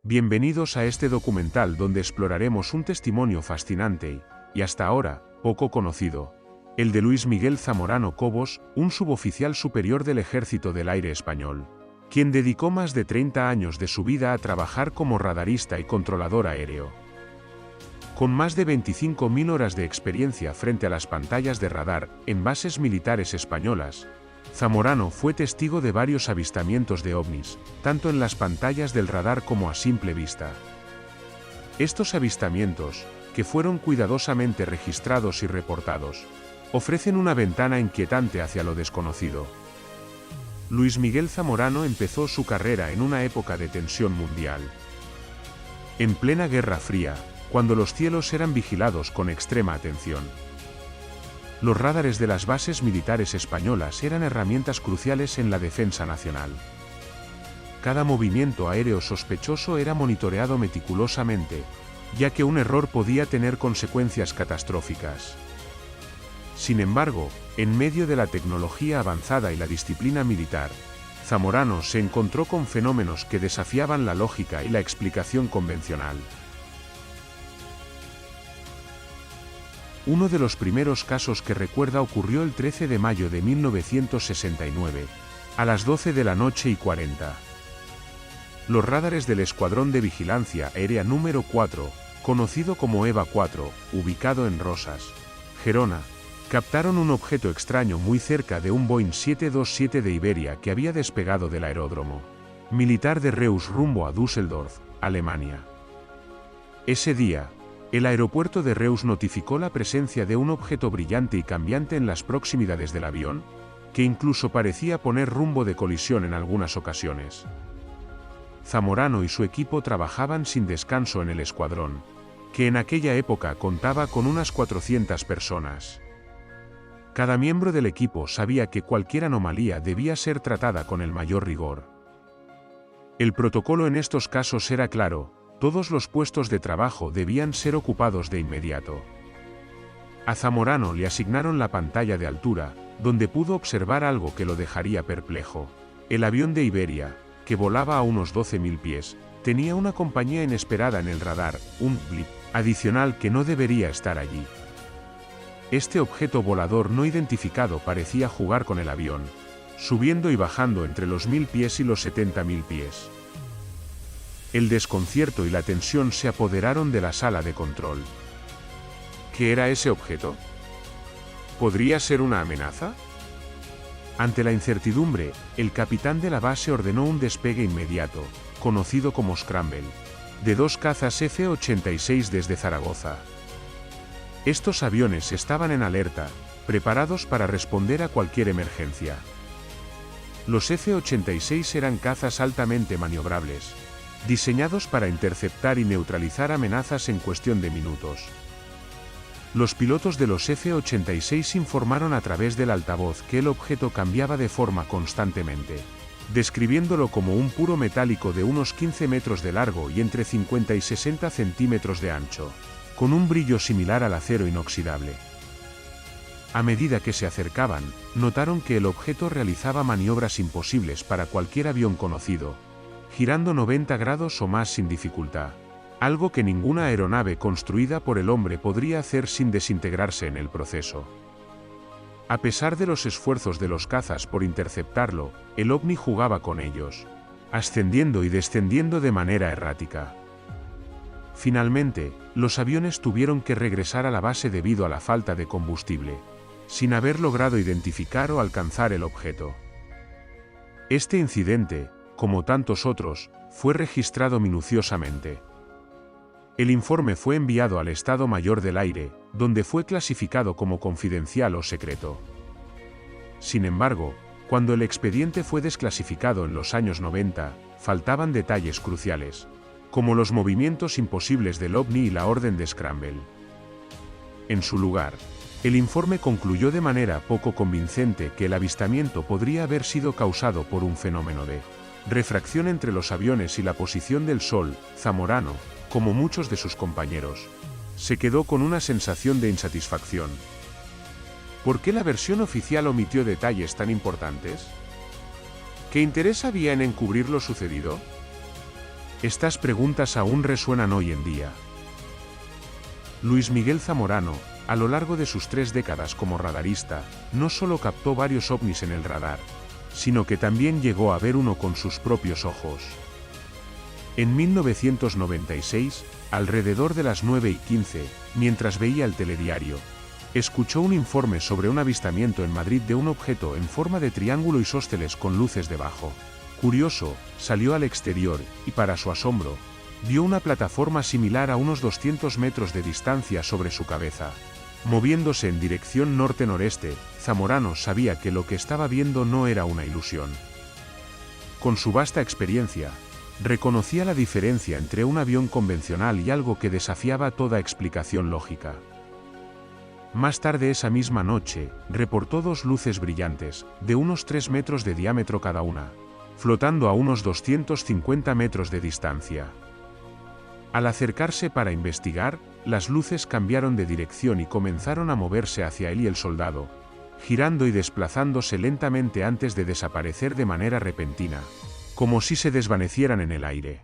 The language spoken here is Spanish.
Bienvenidos a este documental donde exploraremos un testimonio fascinante y hasta ahora, poco conocido. El de Luis Miguel Zamorano Cobos, un suboficial superior del Ejército del Aire Español, quien dedicó más de 30 años de su vida a trabajar como radarista y controlador aéreo. Con más de 25.000 horas de experiencia frente a las pantallas de radar en bases militares españolas, Zamorano fue testigo de varios avistamientos de ovnis, tanto en las pantallas del radar como a simple vista. Estos avistamientos, que fueron cuidadosamente registrados y reportados, ofrecen una ventana inquietante hacia lo desconocido. Luis Miguel Zamorano empezó su carrera en una época de tensión mundial. En plena Guerra Fría, cuando los cielos eran vigilados con extrema atención. Los radares de las bases militares españolas eran herramientas cruciales en la defensa nacional. Cada movimiento aéreo sospechoso era monitoreado meticulosamente, ya que un error podía tener consecuencias catastróficas. Sin embargo, en medio de la tecnología avanzada y la disciplina militar, Zamorano se encontró con fenómenos que desafiaban la lógica y la explicación convencional. Uno de los primeros casos que recuerda ocurrió el 13 de mayo de 1969, a las 12 de la noche y 40. Los radares del Escuadrón de Vigilancia Aérea número 4, conocido como EVA 4, ubicado en Rosas, Gerona, captaron un objeto extraño muy cerca de un Boeing 727 de Iberia que había despegado del aeródromo militar de Reus rumbo a Düsseldorf, Alemania. Ese día, el aeropuerto de Reus notificó la presencia de un objeto brillante y cambiante en las proximidades del avión, que incluso parecía poner rumbo de colisión en algunas ocasiones. Zamorano y su equipo trabajaban sin descanso en el escuadrón, que en aquella época contaba con unas 400 personas. Cada miembro del equipo sabía que cualquier anomalía debía ser tratada con el mayor rigor. El protocolo en estos casos era claro: todos los puestos de trabajo debían ser ocupados de inmediato. A Zamorano le asignaron la pantalla de altura, donde pudo observar algo que lo dejaría perplejo. El avión de Iberia, que volaba a unos 12.000 pies, tenía una compañía inesperada en el radar, un blip adicional que no debería estar allí. Este objeto volador no identificado parecía jugar con el avión, subiendo y bajando entre los 1.000 pies y los 70.000 pies. El desconcierto y la tensión se apoderaron de la sala de control. ¿Qué era ese objeto? ¿Podría ser una amenaza? Ante la incertidumbre, el capitán de la base ordenó un despegue inmediato, conocido como Scramble, de 2 cazas F-86 desde Zaragoza. Estos aviones estaban en alerta, preparados para responder a cualquier emergencia. Los F-86 eran cazas altamente maniobrables, diseñados para interceptar y neutralizar amenazas en cuestión de minutos. Los pilotos de los F-86 informaron a través del altavoz que el objeto cambiaba de forma constantemente, describiéndolo como un puro metálico de unos 15 metros de largo y entre 50 y 60 centímetros de ancho, con un brillo similar al acero inoxidable. A medida que se acercaban, notaron que el objeto realizaba maniobras imposibles para cualquier avión conocido, girando 90 grados o más sin dificultad, algo que ninguna aeronave construida por el hombre podría hacer sin desintegrarse en el proceso. A pesar de los esfuerzos de los cazas por interceptarlo, el ovni jugaba con ellos, ascendiendo y descendiendo de manera errática. Finalmente, los aviones tuvieron que regresar a la base debido a la falta de combustible, sin haber logrado identificar o alcanzar el objeto. Este incidente, como tantos otros, fue registrado minuciosamente. El informe fue enviado al Estado Mayor del Aire, donde fue clasificado como confidencial o secreto. Sin embargo, cuando el expediente fue desclasificado en los años 90, faltaban detalles cruciales, como los movimientos imposibles del ovni y la orden de Scramble. En su lugar, el informe concluyó de manera poco convincente que el avistamiento podría haber sido causado por un fenómeno de refracción entre los aviones y la posición del Sol. Zamorano, como muchos de sus compañeros, se quedó con una sensación de insatisfacción. ¿Por qué la versión oficial omitió detalles tan importantes? ¿Qué interés había en encubrir lo sucedido? Estas preguntas aún resuenan hoy en día. Luis Miguel Zamorano, a lo largo de sus 3 décadas como radarista, no solo captó varios ovnis en el radar, sino que también llegó a ver uno con sus propios ojos. En 1996, alrededor de las 9:15, mientras veía el telediario, escuchó un informe sobre un avistamiento en Madrid de un objeto en forma de triángulo isósceles con luces debajo. Curioso, salió al exterior, y para su asombro, vio una plataforma similar a unos 200 metros de distancia sobre su cabeza. Moviéndose en dirección norte-noreste, Zamorano sabía que lo que estaba viendo no era una ilusión. Con su vasta experiencia, reconocía la diferencia entre un avión convencional y algo que desafiaba toda explicación lógica. Más tarde esa misma noche, reportó 2 luces brillantes, de unos 3 metros de diámetro cada una, flotando a unos 250 metros de distancia. Al acercarse para investigar, las luces cambiaron de dirección y comenzaron a moverse hacia él y el soldado, girando y desplazándose lentamente antes de desaparecer de manera repentina, como si se desvanecieran en el aire.